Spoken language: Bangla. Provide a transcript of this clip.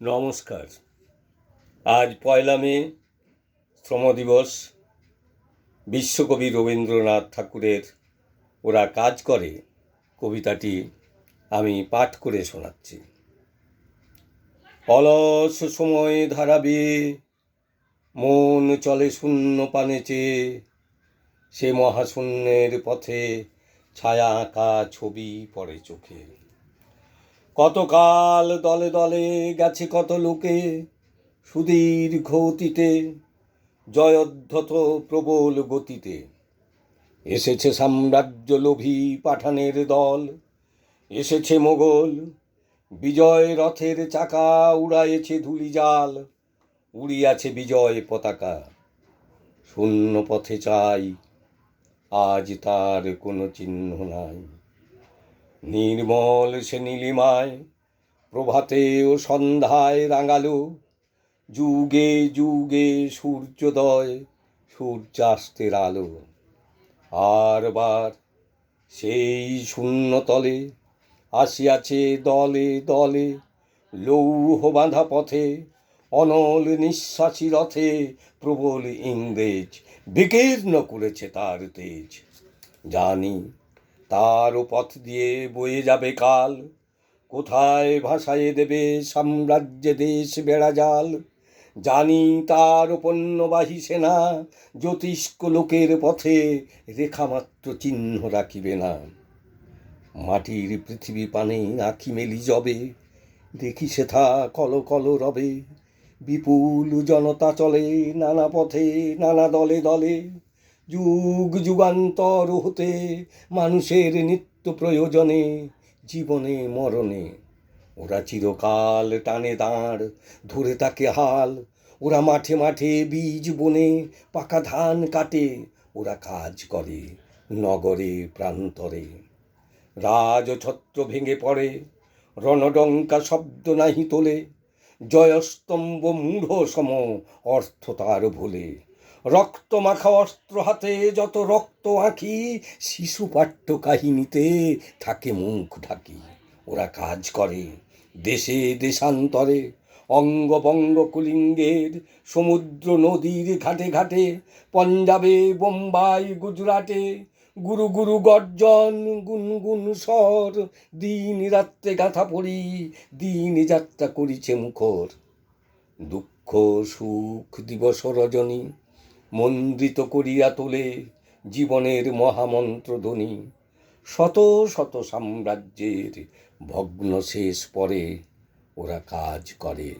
নমস্কার। আজ ১লা মে, শ্রম দিবস। বিশ্বকবি রবীন্দ্রনাথ ঠাকুরের ওরা কাজ করে কবিতাটি আমি পাঠ করে শোনাচ্ছি। অলস সময় ধারাবে, মন চলে শূন্য পানে চেয়ে, সে মহাশূন্যের পথে ছায়া আঁকা ছবি পড়ে চোখে। কতকাল দলে দলে গেছে কত লোকে, সুদীর্ঘ অতীতে জয়োদ্ধত প্রবল গতিতে। এসেছে সাম্রাজ্য লোভী পাঠানের দল, এসেছে মোগল বিজয় রথের চাকা, উড়াইছে ধূলিজাল, উড়িয়াছে বিজয় পতাকা। শূন্য পথে চাই, আজ তার কোনো চিহ্ন নাই। নির্মল সে নীলিমায় প্রভাতে ও সন্ধ্যায় রাঙালো, যুগে যুগে সূর্যোদয় সূর্যাস্তের আলো। আর বার সেই শূন্যতলে আসিয়াছে দলে দলে, লৌহ বাঁধা পথে অনল নিঃশ্বাসী রথে প্রবল ইংরেজ বিকীর্ণ করেছে তার তেজ। জানি তারও পথ দিয়ে বয়ে যাবে কাল, কোথায় ভাসায়ে দেবে সাম্রাজ্যে দেশ বেড়াজাল। জানি তার পণ্যবাহী সেনা জ্যোতিষ্ক লোকের পথে রেখামাত্র চিহ্ন রাখিবে না। মাটির পৃথিবী পানে আঁখি মেলি যবে, দেখি সেথা কল কল রবে। বিপুল জনতা চলে নানা পথে নানা দলে দলে, যুগ যুগান্তর হতে মানুষের নিত্য প্রয়োজনে জীবনে মরণে। ওরা চিরকাল টানে দাঁড়, ধরে তাকে হাল। ওরা মাঠে মাঠে বীজ বনে পাকা ধান কাটে। ওরা কাজ করে নগরে প্রান্তরে। রাজছত্র ভেঙে পড়ে, রণডঙ্কা শব্দ নাহি তোলে। জয়স্তম্ভ মূঢ় সম, অর্থ তার ভোলে। রক্ত মাখা অস্ত্র হাতে যত রক্ত আঁখি, শিশু পাঠ্য কাহিনীতে থাকে মুখ ঢাকি। ওরা কাজ করে দেশে দেশান্তরে, অঙ্গবঙ্গ কুলিঙ্গের সমুদ্র নদীর ঘাটে ঘাটে। পঞ্জাবে বোম্বাই গুজরাটে গুরু গুরু গর্জন গুনগুন স্বর। দিন রাত্রে গাথা পড়ি, দিন যাত্রা করিছে মুখর। দুঃখ সুখ দিবস রজনী মন্দ্রিত করিয়া তোলে জীবনের মহামন্ত্র ধ্বনি। শত শত সাম্রাজ্যের ভগ্ন শেষ পরে ওরা কাজ করে।